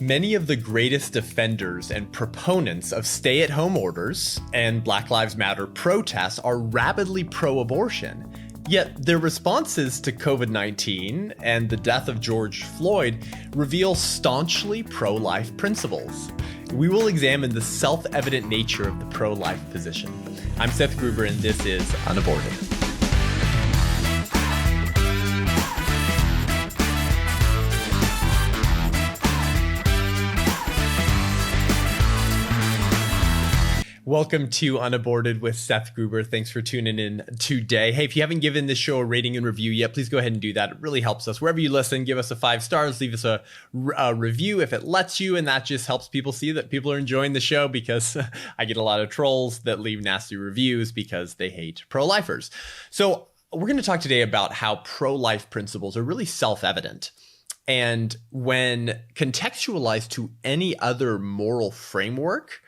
Many of the greatest defenders and proponents of stay-at-home orders and Black Lives Matter protests are rabidly pro-abortion. Yet their responses to COVID-19 and the death of George Floyd reveal staunchly pro-life principles. We will examine the self-evident nature of the pro-life position. I'm Seth Gruber, and this is UnAborted. Welcome to UnAborted with Seth Gruber. Thanks for tuning in today. Hey, if you haven't given this show a rating and review yet, please go ahead and do that. It really helps us. Wherever you listen, give us a 5 stars, leave us a review if it lets you, and that just helps people see that people are enjoying the show, because I get a lot of trolls that leave nasty reviews because they hate pro-lifers. So we're going to talk today about how pro-life principles are really self-evident. And when contextualized to any other moral framework,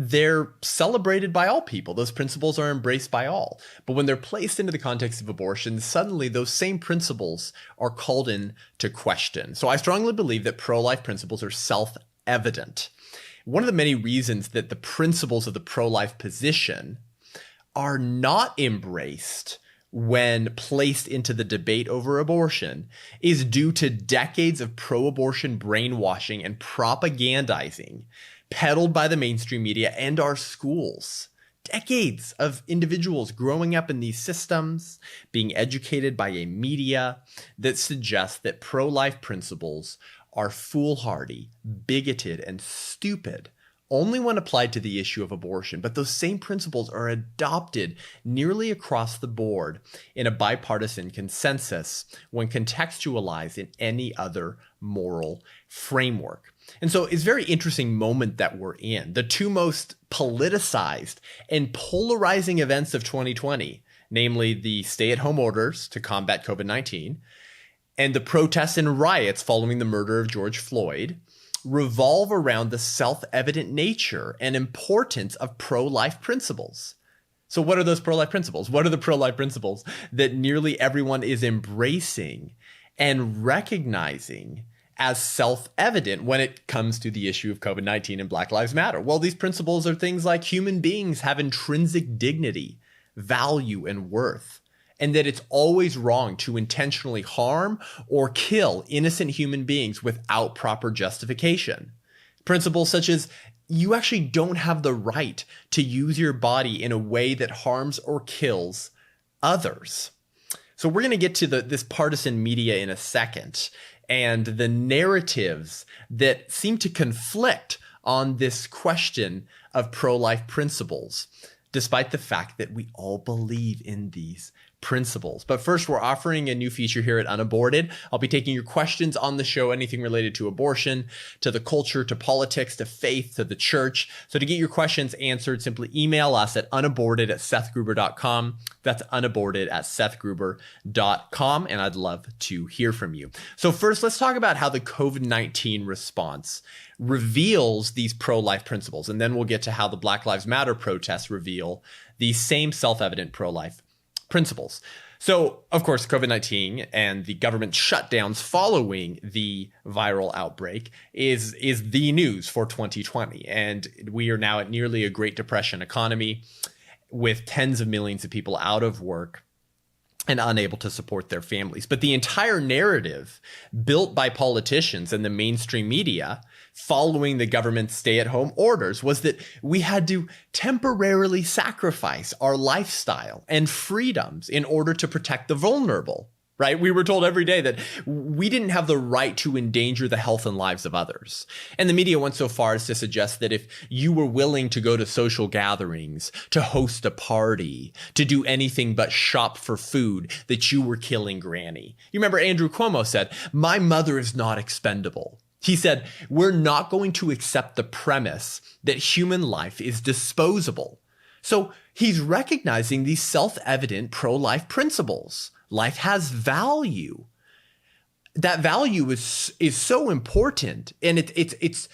they're celebrated by all people. Those principles are embraced by all. But when they're placed into the context of abortion, suddenly those same principles are called into question. So I strongly believe that pro-life principles are self-evident. One of the many reasons that the principles of the pro-life position are not embraced when placed into the debate over abortion is due to decades of pro-abortion brainwashing and propagandizing peddled by the mainstream media and our schools. Decades of individuals growing up in these systems, being educated by a media that suggests that pro-life principles are foolhardy, bigoted, and stupid only when applied to the issue of abortion. But those same principles are adopted nearly across the board in a bipartisan consensus when contextualized in any other moral framework. And so it's a very interesting moment that we're in. The two most politicized and polarizing events of 2020, namely the stay-at-home orders to combat COVID-19 and the protests and riots following the murder of George Floyd, revolve around the self-evident nature and importance of pro-life principles. So what are those pro-life principles? What are the pro-life principles that nearly everyone is embracing and recognizing as self-evident when it comes to the issue of COVID-19 and Black Lives Matter? Well, these principles are things like human beings have intrinsic dignity, value, and worth, and that it's always wrong to intentionally harm or kill innocent human beings without proper justification. Principles such as you actually don't have the right to use your body in a way that harms or kills others. So we're going to get to this partisan media in a second, and the narratives that seem to conflict on this question of pro-life principles, despite the fact that we all believe in these principles. But first, we're offering a new feature here at UnAborted. I'll be taking your questions on the show, anything related to abortion, to the culture, to politics, to faith, to the church. So to get your questions answered, simply email us at unaborted@sethgruber.com. That's unaborted@sethgruber.com, and I'd love to hear from you. So first, let's talk about how the COVID-19 response reveals these pro-life principles, and then we'll get to how the Black Lives Matter protests reveal these same self-evident pro-life principles. So, of course, COVID-19 and the government shutdowns following the viral outbreak is the news for 2020. And we are now at nearly a Great Depression economy with tens of millions of people out of work and unable to support their families. But the entire narrative built by politicians and the mainstream media following the government's stay-at-home orders was that we had to temporarily sacrifice our lifestyle and freedoms in order to protect the vulnerable, right? We were told every day that we didn't have the right to endanger the health and lives of others. And the media went so far as to suggest that if you were willing to go to social gatherings, to host a party, to do anything but shop for food, that you were killing Granny. You remember Andrew Cuomo said, "My mother is not expendable." He said, "We're not going to accept the premise that human life is disposable." So he's recognizing these self-evident pro-life principles. Life has value. That value is so important, and it's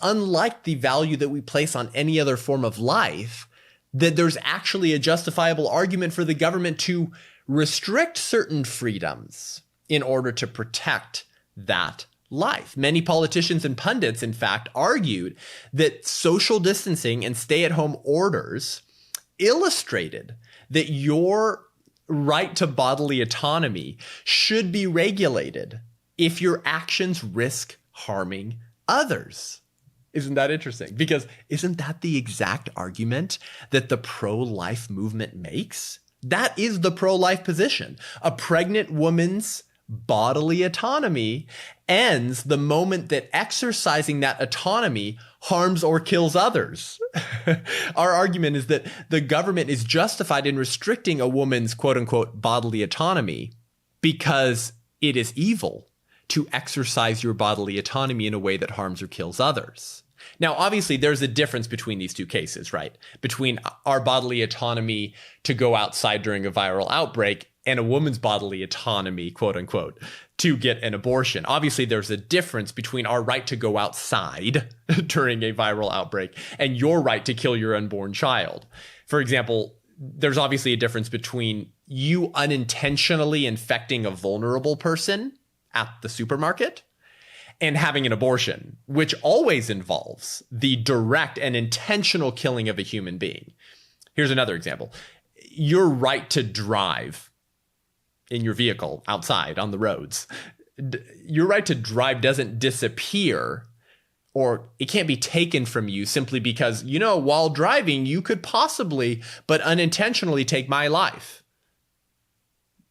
unlike the value that we place on any other form of life, that there's actually a justifiable argument for the government to restrict certain freedoms in order to protect that life. Many politicians and pundits, in fact, argued that social distancing and stay-at-home orders illustrated that your right to bodily autonomy should be regulated if your actions risk harming others. Isn't that interesting? Because isn't that the exact argument that the pro-life movement makes? That is the pro-life position. A pregnant woman's bodily autonomy ends the moment that exercising that autonomy harms or kills others. Our argument is that the government is justified in restricting a woman's quote unquote bodily autonomy because it is evil to exercise your bodily autonomy in a way that harms or kills others. Now, obviously, there's a difference between these two cases, right? Between our bodily autonomy to go outside during a viral outbreak and a woman's bodily autonomy, quote unquote, to get an abortion. Obviously, there's a difference between our right to go outside during a viral outbreak and your right to kill your unborn child. For example, there's obviously a difference between you unintentionally infecting a vulnerable person at the supermarket and having an abortion, which always involves the direct and intentional killing of a human being. Here's another example. Your right to drive in your vehicle outside on the roads, your right to drive doesn't disappear, or it can't be taken from you simply because, while driving, you could possibly, but unintentionally take my life,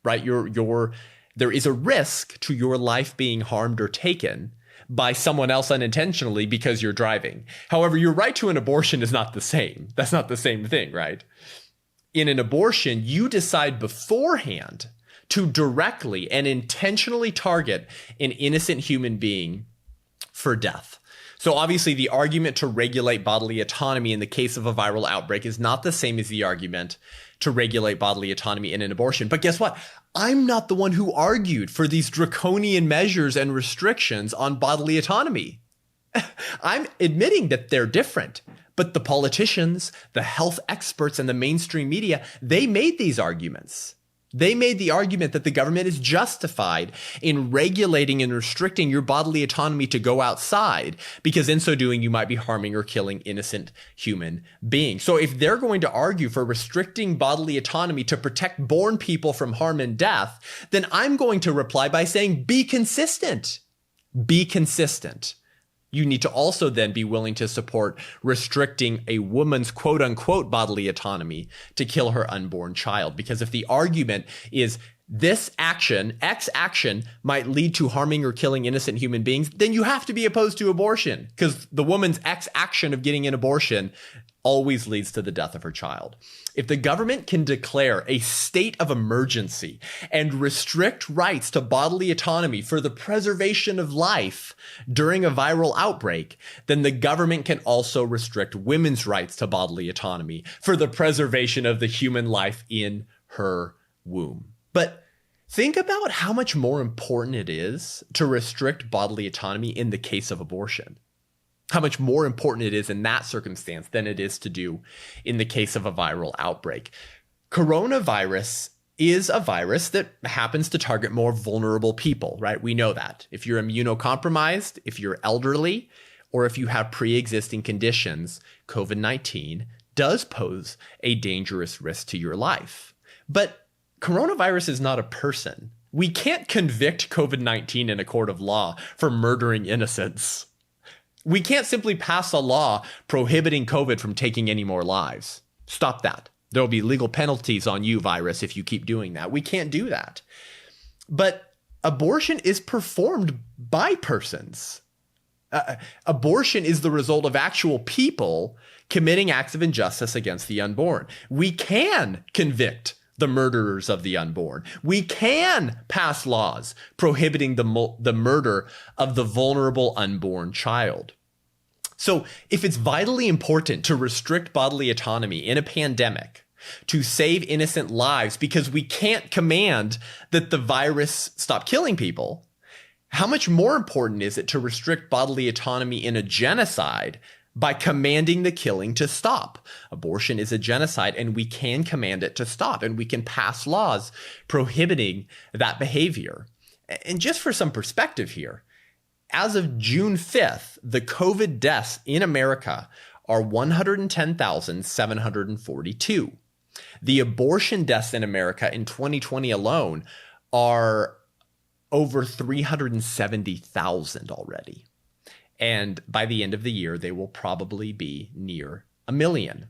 right? There is a risk to your life being harmed or taken by someone else unintentionally because you're driving. However, your right to an abortion is not the same. That's not the same thing, right? In an abortion, you decide beforehand to directly and intentionally target an innocent human being for death. So obviously, the argument to regulate bodily autonomy in the case of a viral outbreak is not the same as the argument to regulate bodily autonomy in an abortion. But guess what? I'm not the one who argued for these draconian measures and restrictions on bodily autonomy. I'm admitting that they're different, but the politicians, the health experts, and the mainstream media, they made these arguments. They made the argument that the government is justified in regulating and restricting your bodily autonomy to go outside because in so doing, you might be harming or killing innocent human beings. So if they're going to argue for restricting bodily autonomy to protect born people from harm and death, then I'm going to reply by saying, be consistent. Be consistent. You need to also then be willing to support restricting a woman's quote unquote bodily autonomy to kill her unborn child. Because if the argument is this action, X action, might lead to harming or killing innocent human beings, then you have to be opposed to abortion because the woman's X action of getting an abortion always leads to the death of her child. If the government can declare a state of emergency and restrict rights to bodily autonomy for the preservation of life during a viral outbreak, then the government can also restrict women's rights to bodily autonomy for the preservation of the human life in her womb. But think about how much more important it is to restrict bodily autonomy in the case of abortion. How much more important it is in that circumstance than it is to do in the case of a viral outbreak. Coronavirus is a virus that happens to target more vulnerable people, right? We know that. If you're immunocompromised, if you're elderly, or if you have pre-existing conditions, COVID-19 does pose a dangerous risk to your life. But coronavirus is not a person. We can't convict COVID-19 in a court of law for murdering innocents. We can't simply pass a law prohibiting COVID from taking any more lives. Stop that. There will be legal penalties on you, virus, if you keep doing that. We can't do that. But abortion is performed by persons. Abortion is the result of actual people committing acts of injustice against the unborn. We can convict the murderers of the unborn. We can pass laws prohibiting the murder of the vulnerable unborn child. So if it's vitally important to restrict bodily autonomy in a pandemic to save innocent lives because we can't command that the virus stop killing people, how much more important is it to restrict bodily autonomy in a genocide by commanding the killing to stop? Abortion is a genocide and we can command it to stop, and we can pass laws prohibiting that behavior. And just for some perspective here, As of June 5th, the COVID deaths in America are 110,742. The abortion deaths in America in 2020 alone are over 370,000 already. And by the end of the year, they will probably be near 1 million.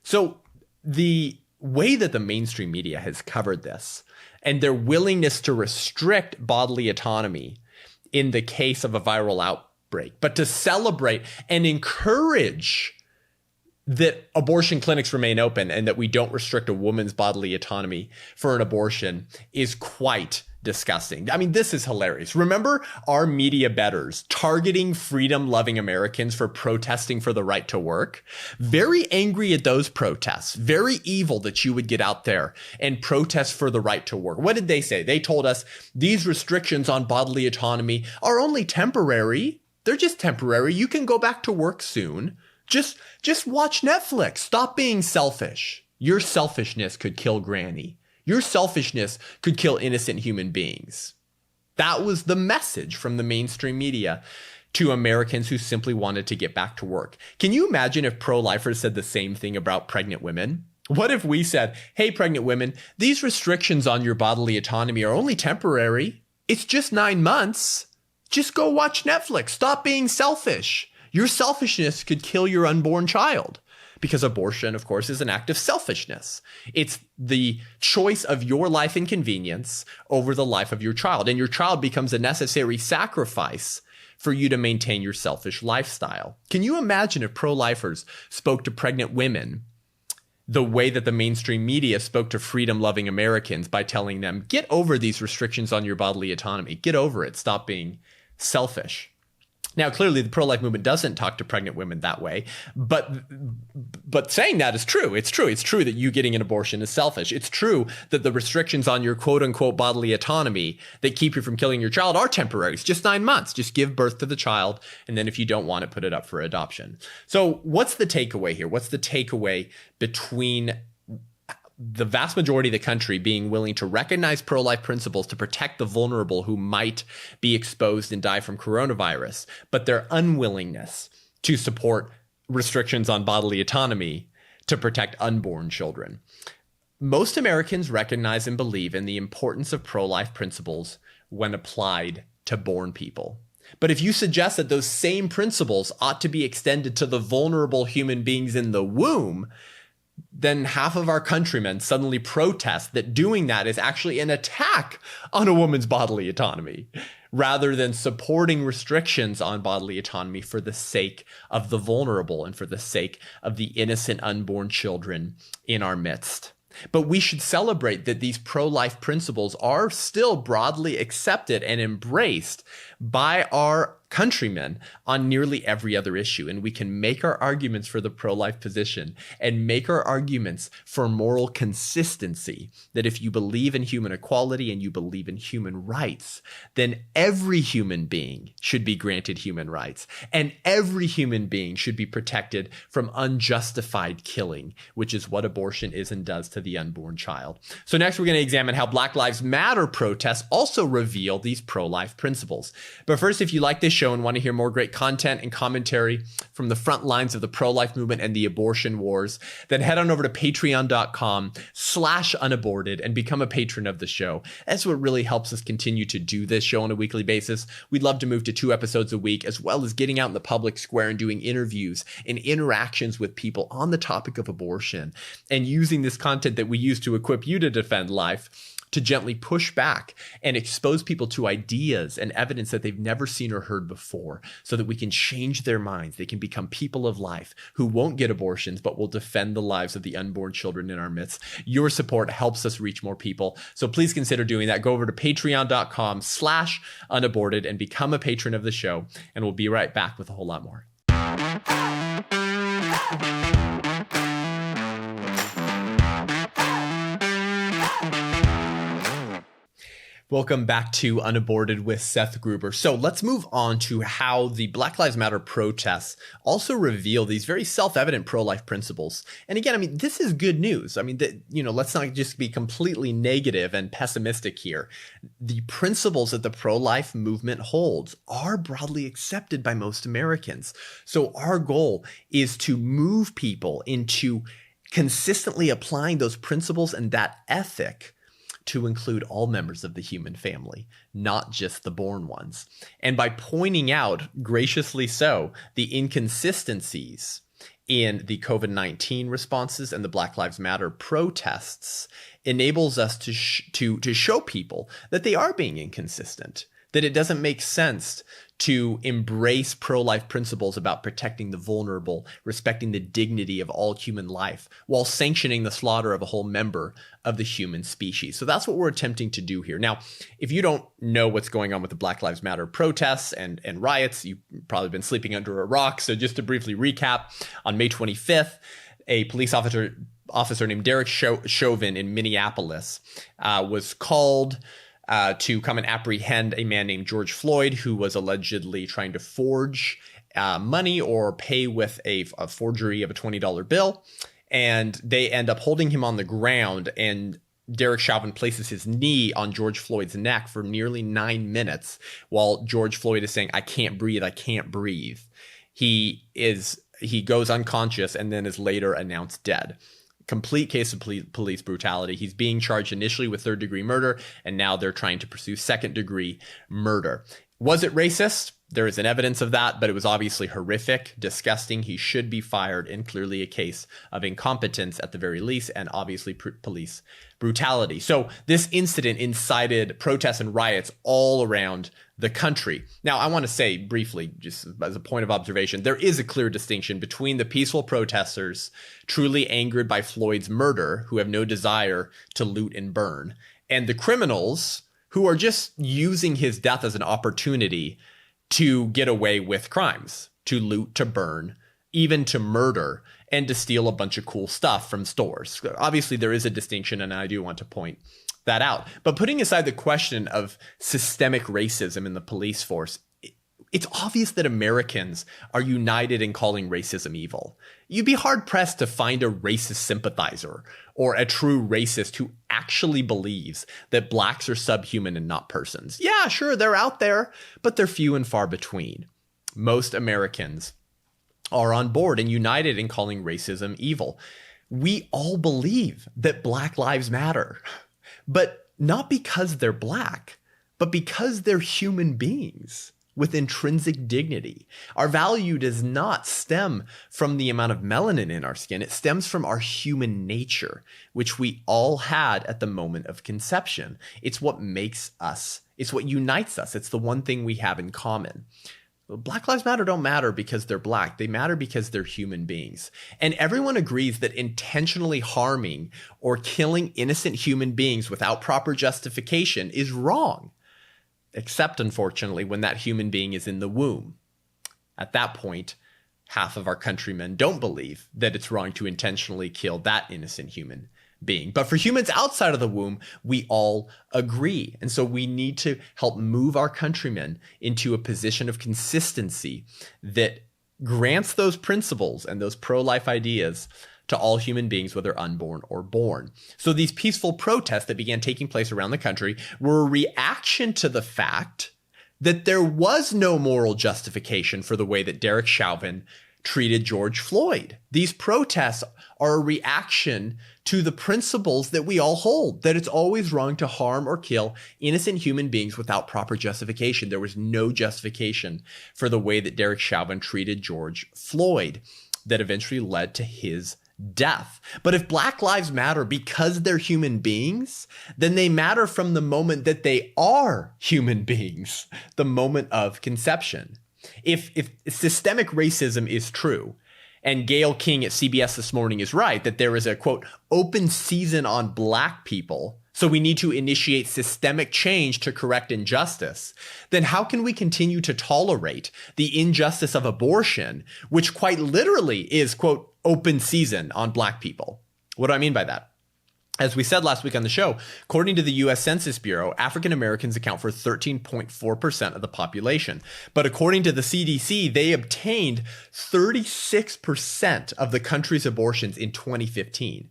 So the way that the mainstream media has covered this and their willingness to restrict bodily autonomy in the case of a viral outbreak, but to celebrate and encourage that abortion clinics remain open and that we don't restrict a woman's bodily autonomy for an abortion is quite disgusting. I mean, this is hilarious. Remember our media betters targeting freedom-loving Americans for protesting for the right to work? Very angry at those protests. Very evil that you would get out there and protest for the right to work. What did they say? They told us these restrictions on bodily autonomy are only temporary. They're just temporary. You can go back to work soon. Just watch Netflix. Stop being selfish. Your selfishness could kill Granny. Your selfishness could kill innocent human beings. That was the message from the mainstream media to Americans who simply wanted to get back to work. Can you imagine if pro-lifers said the same thing about pregnant women? What if we said, hey, pregnant women, these restrictions on your bodily autonomy are only temporary. It's just 9 months. Just go watch Netflix. Stop being selfish. Your selfishness could kill your unborn child. Because abortion, of course, is an act of selfishness. It's the choice of your life and convenience over the life of your child. And your child becomes a necessary sacrifice for you to maintain your selfish lifestyle. Can you imagine if pro-lifers spoke to pregnant women the way that the mainstream media spoke to freedom-loving Americans by telling them, get over these restrictions on your bodily autonomy. Get over it. Stop being selfish. Now, clearly, the pro-life movement doesn't talk to pregnant women that way, but saying that is true. It's true. It's true that you getting an abortion is selfish. It's true that the restrictions on your quote-unquote bodily autonomy that keep you from killing your child are temporary. It's just 9 months. Just give birth to the child, and then if you don't want it, put it up for adoption. So what's the takeaway here? What's the takeaway between the vast majority of the country being willing to recognize pro-life principles to protect the vulnerable who might be exposed and die from coronavirus, but their unwillingness to support restrictions on bodily autonomy to protect unborn children? Most Americans recognize and believe in the importance of pro-life principles when applied to born people. But if you suggest that those same principles ought to be extended to the vulnerable human beings in the womb, then half of our countrymen suddenly protest that doing that is actually an attack on a woman's bodily autonomy, rather than supporting restrictions on bodily autonomy for the sake of the vulnerable and for the sake of the innocent unborn children in our midst. But we should celebrate that these pro-life principles are still broadly accepted and embraced by our countrymen on nearly every other issue. And we can make our arguments for the pro-life position and make our arguments for moral consistency, that if you believe in human equality and you believe in human rights, then every human being should be granted human rights, and every human being should be protected from unjustified killing, which is what abortion is and does to the unborn child. So next, we're going to examine how Black Lives Matter protests also reveal these pro-life principles. But first, if you like this show and want to hear more great content and commentary from the front lines of the pro-life movement and the abortion wars, then head on over to patreon.com/unaborted and become a patron of the show. That's what really helps us continue to do this show on a weekly basis. We'd love to move to 2 episodes a week, as well as getting out in the public square and doing interviews and interactions with people on the topic of abortion, and using this content that we use to equip you to defend life to gently push back and expose people to ideas and evidence that they've never seen or heard before, so that we can change their minds. They can become people of life who won't get abortions, but will defend the lives of the unborn children in our midst. Your support helps us reach more people. So please consider doing that. Go over to patreon.com/unaborted and become a patron of the show. And we'll be right back with a whole lot more. Welcome back to UnAborted with Seth Gruber. So let's move on to how the Black Lives Matter protests also reveal these very self-evident pro-life principles. And again, I mean, this is good news. I mean, let's not just be completely negative and pessimistic here. The principles that the pro-life movement holds are broadly accepted by most Americans. So our goal is to move people into consistently applying those principles and that ethic to include all members of the human family, not just the born ones. And by pointing out, graciously so, the inconsistencies in the COVID-19 responses and the Black Lives Matter protests enables us to show people that they are being inconsistent, that it doesn't make sense to embrace pro-life principles about protecting the vulnerable, respecting the dignity of all human life, while sanctioning the slaughter of a whole member of the human species. So that's what we're attempting to do here. Now, if you don't know what's going on with the Black Lives Matter protests and riots, you've probably been sleeping under a rock. So just to briefly recap, on May 25th, a police officer named Derek Chauvin in Minneapolis was called to come and apprehend a man named George Floyd, who was allegedly trying to forge money or pay with a forgery of a $20 bill. And they end up holding him on the ground, and Derek Chauvin places his knee on George Floyd's neck for nearly 9 minutes while George Floyd is saying, "I can't breathe, I can't breathe." He goes unconscious and then is later announced dead. Complete case of police brutality. He's being charged initially with third-degree murder, and now they're trying to pursue second-degree murder. Was it racist? There is an evidence of that, but it was obviously horrific, disgusting. He should be fired, and clearly a case of incompetence at the very least, and obviously police brutality. So this incident incited protests and riots all around the country. Now, I want to say briefly, just as a point of observation, there is a clear distinction between the peaceful protesters truly angered by Floyd's murder, who have no desire to loot and burn, and the criminals who are just using his death as an opportunity to get away with crimes, to loot, to burn, even to murder, and to steal a bunch of cool stuff from stores. Obviously, there is a distinction, and I do want to point that out. But putting aside the question of systemic racism in the police force, it's obvious that Americans are united in calling racism evil. You'd be hard-pressed to find a racist sympathizer or a true racist who actually believes that blacks are subhuman and not persons. Yeah, sure, they're out there, but they're few and far between. Most Americans are on board and united in calling racism evil. We all believe that Black lives matter, but not because they're black, but because they're human beings with intrinsic dignity. Our value does not stem from the amount of melanin in our skin. It stems from our human nature, which we all had at the moment of conception. It's what makes us, it's what unites us. It's the one thing we have in common. Black Lives Matter don't matter because they're black. They matter because they're human beings. And everyone agrees that intentionally harming or killing innocent human beings without proper justification is wrong. Except, unfortunately, when that human being is in the womb. At that point, half of our countrymen don't believe that it's wrong to intentionally kill that innocent human being. But for humans outside of the womb, we all agree. And so we need to help move our countrymen into a position of consistency that grants those principles and those pro-life ideas to all human beings, whether unborn or born. So these peaceful protests that began taking place around the country were a reaction to the fact that there was no moral justification for the way that Derek Chauvin treated George Floyd. These protests are a reaction to the principles that we all hold, that it's always wrong to harm or kill innocent human beings without proper justification. There was no justification for the way that Derek Chauvin treated George Floyd that eventually led to his death. But if Black lives matter because they're human beings, then they matter from the moment that they are human beings, the moment of conception. If systemic racism is true, and Gayle King at CBS This Morning is right, that there is a, quote, open season on black people, so we need to initiate systemic change to correct injustice, then how can we continue to tolerate the injustice of abortion, which quite literally is, quote, open season on black people? What do I mean by that? As we said last week on the show, according to the U.S. Census Bureau, African Americans account for 13.4% of the population. But according to the CDC, they obtained 36% of the country's abortions in 2015.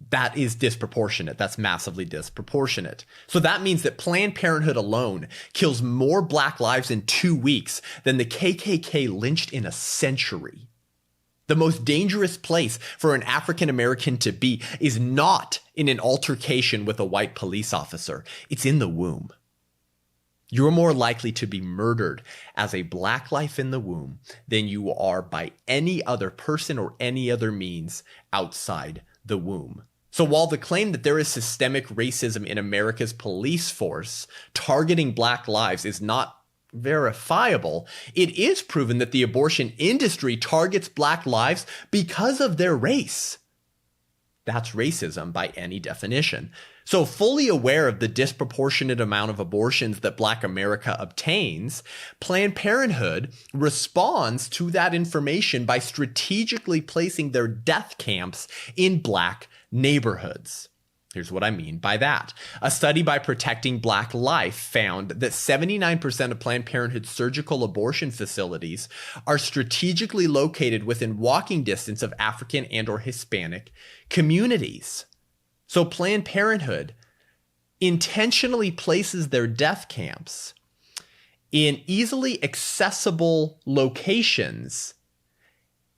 That is disproportionate. That's massively disproportionate. So that means that Planned Parenthood alone kills more Black lives in 2 weeks than the KKK lynched in a century. The most dangerous place for an African American to be is not in an altercation with a white police officer. It's in the womb. You're more likely to be murdered as a Black life in the womb than you are by any other person or any other means outside the womb. So while the claim that there is systemic racism in America's police force targeting Black lives is not verifiable, it is proven that the abortion industry targets Black lives because of their race. That's racism by any definition. So fully aware of the disproportionate amount of abortions that Black America obtains, Planned Parenthood responds to that information by strategically placing their death camps in Black neighborhoods. Here's what I mean by that. A study by Protecting Black Life found that 79% of Planned Parenthood surgical abortion facilities are strategically located within walking distance of African and or Hispanic communities. So Planned Parenthood intentionally places their death camps in easily accessible locations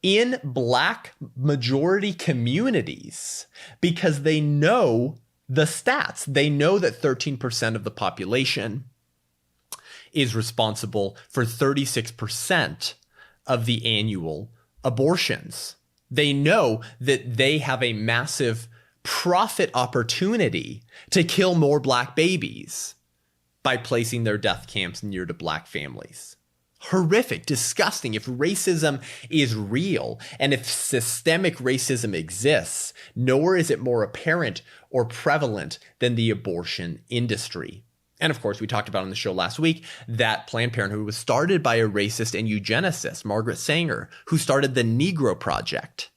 in Black majority communities because they know the stats. They know that 13% of the population is responsible for 36% of the annual abortions. They know that they have a massive profit opportunity to kill more Black babies by placing their death camps near to Black families. Horrific, disgusting. If racism is real and if systemic racism exists, nowhere is it more apparent or prevalent than the abortion industry. And of course, we talked about on the show last week that Planned Parenthood was started by a racist and eugenicist, Margaret Sanger, who started the Negro Project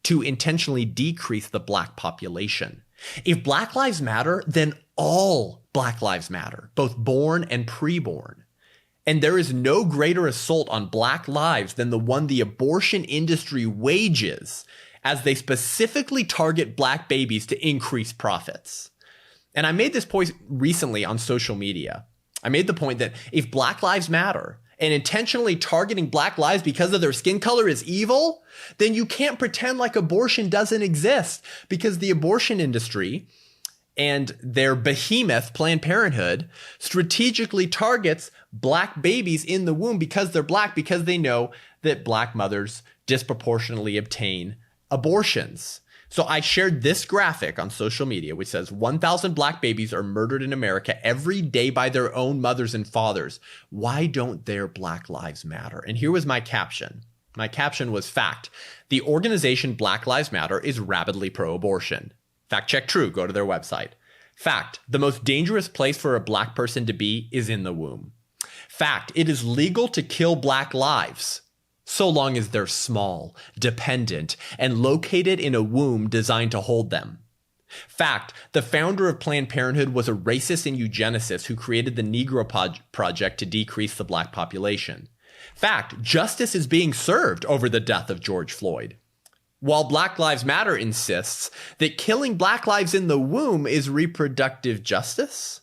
to intentionally decrease the Black population. If Black lives matter, then all Black lives matter, both born and preborn. And there is no greater assault on Black lives than the one the abortion industry wages as they specifically target Black babies to increase profits. And I made this point recently on social media. I made the point that if Black lives matter and intentionally targeting Black lives because of their skin color is evil, then you can't pretend like abortion doesn't exist, because the abortion industry and their behemoth, Planned Parenthood, strategically targets Black babies in the womb because they're Black, because they know that Black mothers disproportionately obtain abortions. So I shared this graphic on social media, which says 1,000 Black babies are murdered in America every day by their own mothers and fathers. Why don't their Black lives matter? And here was my caption. My caption was, fact, the organization Black Lives Matter is rabidly pro-abortion. Fact check true, go to their website. Fact, the most dangerous place for a Black person to be is in the womb. Fact, it is legal to kill Black lives, so long as they're small, dependent, and located in a womb designed to hold them. Fact, the founder of Planned Parenthood was a racist and eugenicist who created the Negro Project to decrease the Black population. Fact, justice is being served over the death of George Floyd. While Black Lives Matter insists that killing Black lives in the womb is reproductive justice.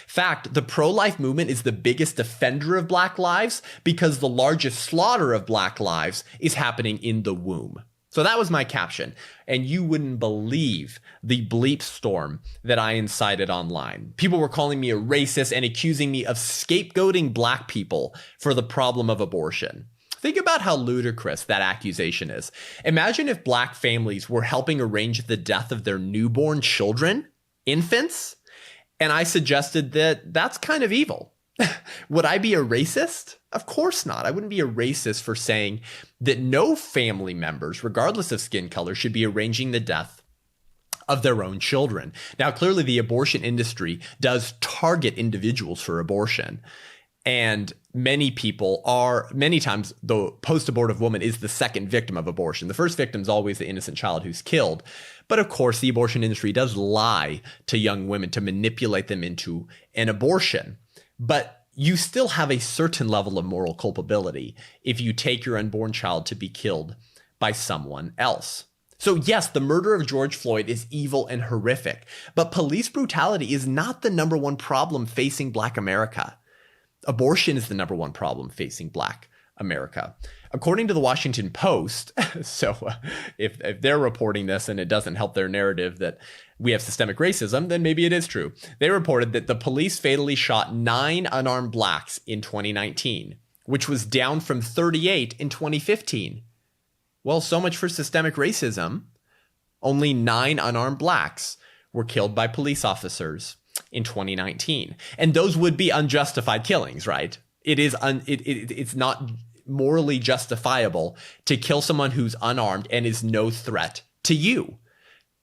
Fact, the pro-life movement is the biggest defender of Black lives because the largest slaughter of Black lives is happening in the womb. So that was my caption. And you wouldn't believe the bleep storm that I incited online. People were calling me a racist and accusing me of scapegoating Black people for the problem of abortion. Think about how ludicrous that accusation is. Imagine if Black families were helping arrange the death of their newborn children, infants, and I suggested that that's kind of evil. Would I be a racist? Of course not. I wouldn't be a racist for saying that no family members, regardless of skin color, should be arranging the death of their own children. Now, clearly the abortion industry does target individuals for abortion. And many times the post-abortive woman is the second victim of abortion. The first victim is always the innocent child who's killed. But of course, the abortion industry does lie to young women to manipulate them into an abortion. But you still have a certain level of moral culpability if you take your unborn child to be killed by someone else. So yes, the murder of George Floyd is evil and horrific, but police brutality is not the number one problem facing Black America. Abortion is the number one problem facing Black America. According to the Washington Post, if they're reporting this and it doesn't help their narrative that we have systemic racism, then maybe it is true. They reported that the police fatally shot 9 unarmed Blacks in 2019, which was down from 38 in 2015. Well, so much for systemic racism. Only 9 unarmed Blacks were killed by police officers in 2019. And those would be unjustified killings, right? It's not morally justifiable to kill someone who's unarmed and is no threat to you.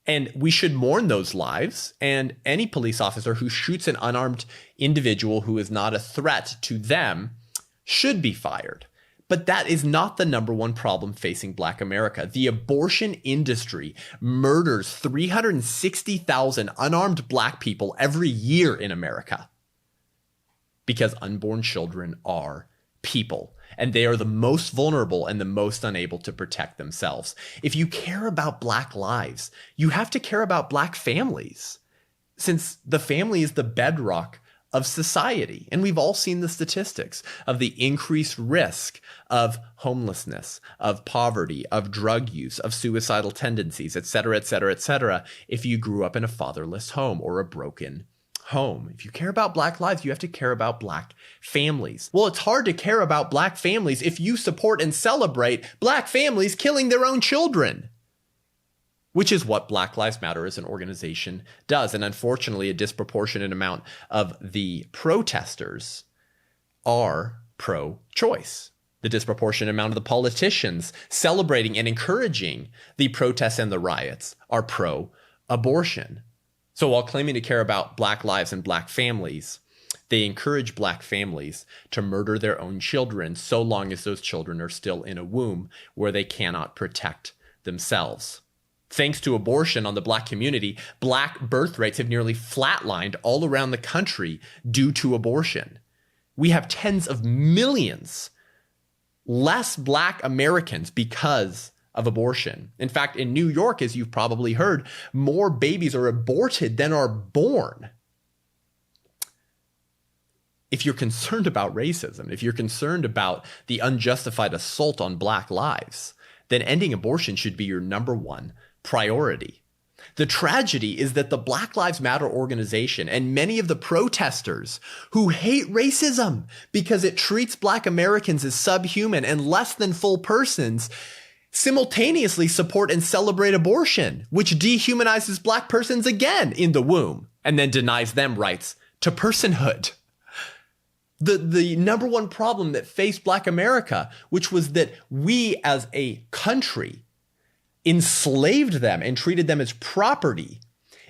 And we should mourn those lives. And any police officer who shoots an unarmed individual who is not a threat to them should be fired. But that is not the number one problem facing Black America. The abortion industry murders 360,000 unarmed Black people every year in America because unborn children are people, and they are the most vulnerable and the most unable to protect themselves. If you care about Black lives, you have to care about Black families, since the family is the bedrock of society. And we've all seen the statistics of the increased risk of homelessness, of poverty, of drug use, of suicidal tendencies, et cetera, et cetera, et cetera, if you grew up in a fatherless home or a broken home. If you care about Black lives, you have to care about Black families. Well, it's hard to care about Black families if you support and celebrate Black families killing their own children, which is what Black Lives Matter as an organization does. And unfortunately, a disproportionate amount of the protesters are pro-choice. The disproportionate amount of the politicians celebrating and encouraging the protests and the riots are pro-abortion. So while claiming to care about Black lives and Black families, they encourage Black families to murder their own children so long as those children are still in a womb where they cannot protect themselves. Thanks to abortion on the Black community, Black birth rates have nearly flatlined all around the country due to abortion. We have tens of millions less Black Americans because of abortion. In fact, in New York, as you've probably heard, more babies are aborted than are born. If you're concerned about racism, if you're concerned about the unjustified assault on Black lives, then ending abortion should be your number one priority. The tragedy is that the Black Lives Matter organization and many of the protesters who hate racism because it treats Black Americans as subhuman and less than full persons simultaneously support and celebrate abortion, which dehumanizes Black persons again in the womb and then denies them rights to personhood. The number one problem that faced Black America, which was that we as a country enslaved them and treated them as property,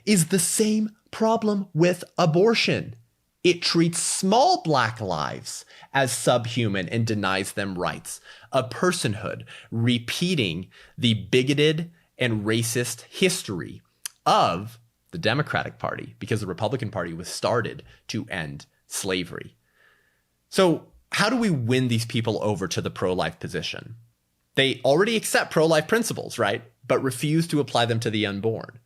is the same problem with abortion. It treats small Black lives as subhuman and denies them rights of personhood, repeating the bigoted and racist history of the Democratic Party, because the Republican Party was started to end slavery. So how do we win these people over to the pro-life position? They already accept pro-life principles, right? But refuse to apply them to the unborn.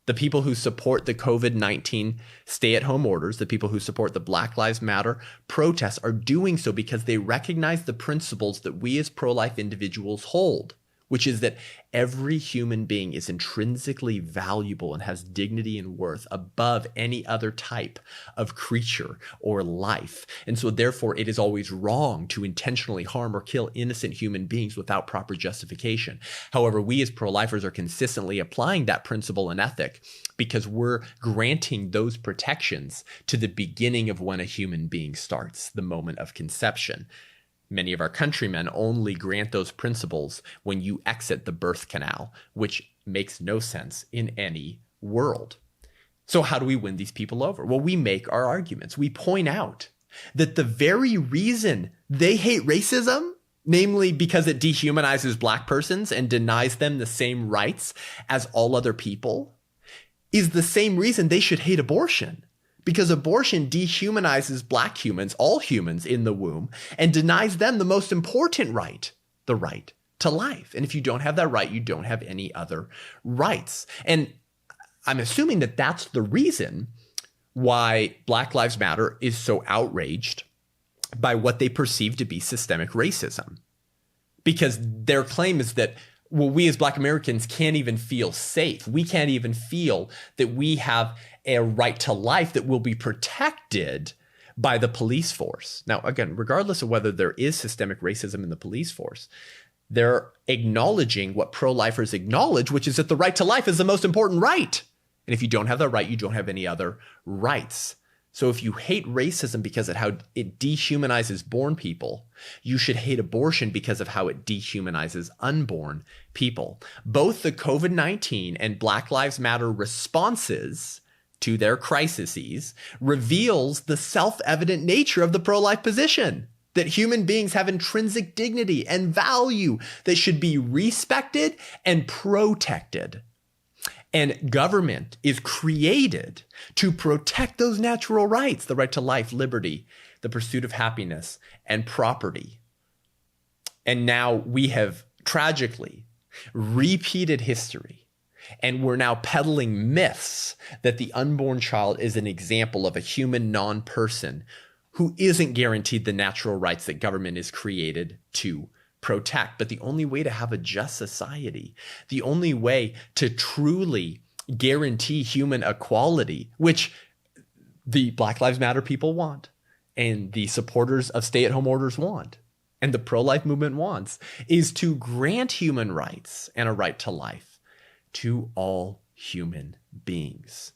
The people who support the COVID-19 stay-at-home orders, the people who support the Black Lives Matter protests, are doing so because they recognize the principles that we as pro-life individuals hold, which is that every human being is intrinsically valuable and has dignity and worth above any other type of creature or life. And so therefore, it is always wrong to intentionally harm or kill innocent human beings without proper justification. However, we as pro-lifers are consistently applying that principle and ethic because we're granting those protections to the beginning of when a human being starts, the moment of conception. Many of our countrymen only grant those principles when you exit the birth canal, which makes no sense in any world. So how do we win these people over? Well, we make our arguments. We point out that the very reason they hate racism, namely because it dehumanizes Black persons and denies them the same rights as all other people, is the same reason they should hate abortion. Because abortion dehumanizes Black humans, all humans in the womb, and denies them the most important right, the right to life. And if you don't have that right, you don't have any other rights. And I'm assuming that that's the reason why Black Lives Matter is so outraged by what they perceive to be systemic racism. Because their claim is that, well, we as Black Americans can't even feel safe. We can't even feel that we have a right to life that will be protected by the police force. Now, again, regardless of whether there is systemic racism in the police force, they're acknowledging what pro-lifers acknowledge, which is that the right to life is the most important right. And if you don't have that right, you don't have any other rights. So if you hate racism because of how it dehumanizes born people, you should hate abortion because of how it dehumanizes unborn people. Both the COVID-19 and Black Lives Matter responses to their crises reveals the self-evident nature of the pro-life position, that human beings have intrinsic dignity and value that should be respected and protected. And government is created to protect those natural rights, the right to life, liberty, the pursuit of happiness, and property. And now we have tragically repeated history, and we're now peddling myths that the unborn child is an example of a human non-person who isn't guaranteed the natural rights that government is created to protect. But the only way to have a just society, the only way to truly guarantee human equality, which the Black Lives Matter people want, and the supporters of stay-at-home orders want, and the pro-life movement wants, is to grant human rights and a right to life to all human beings.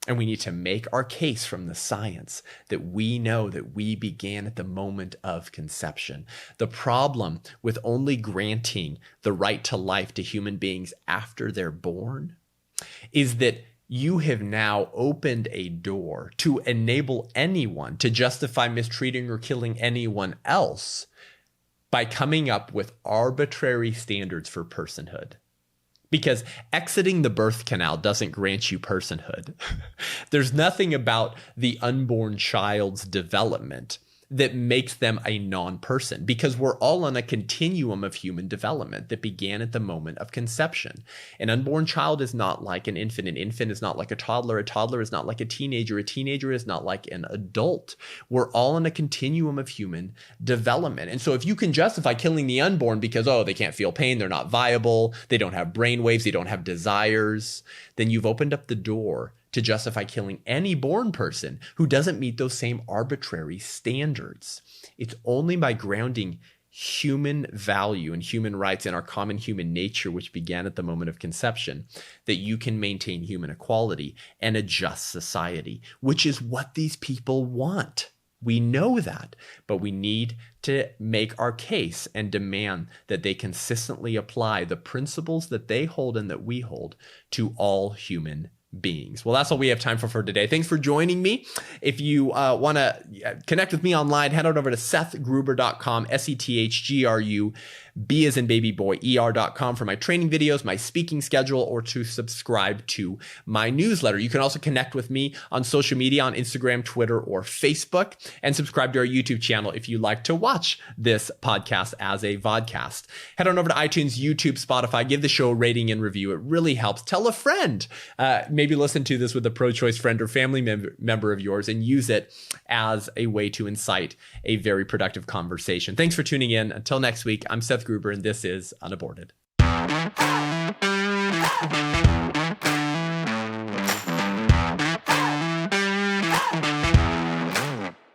And we need to make our case from the science that we know that we began at the moment of conception. The problem with only granting the right to life to human beings after they're born is that you have now opened a door to enable anyone to justify mistreating or killing anyone else by coming up with arbitrary standards for personhood. Because exiting the birth canal doesn't grant you personhood. There's nothing about the unborn child's development that makes them a non-person, because we're all on a continuum of human development that began at the moment of conception. An unborn child is not like an infant. An infant is not like a toddler is not like a teenager is not like an adult. We're all on a continuum of human development. And so if you can justify killing the unborn because, oh, they can't feel pain, they're not viable, they don't have brain waves, they don't have desires, then you've opened up the door to justify killing any born person who doesn't meet those same arbitrary standards. It's only by grounding human value and human rights in our common human nature, which began at the moment of conception, that you can maintain human equality and a just society, which is what these people want. We know that, but we need to make our case and demand that they consistently apply the principles that they hold and that we hold to all human beings. Well, that's all we have time for today. Thanks for joining me. If you want to connect with me online, head on over to SethGruber.com, SethGruB as in baby boy, ER.com for my training videos, my speaking schedule, or to subscribe to my newsletter. You can also connect with me on social media on Instagram, Twitter, or Facebook, and subscribe to our YouTube channel if you like to watch this podcast as a vodcast. Head on over to iTunes, YouTube, Spotify, give the show a rating and review. It really helps. Tell a friend, maybe listen to this with a pro-choice friend or family member of yours, and use it as a way to incite a very productive conversation. Thanks for tuning in. Until next week, I'm Seth Gruber, and this is UnAborted.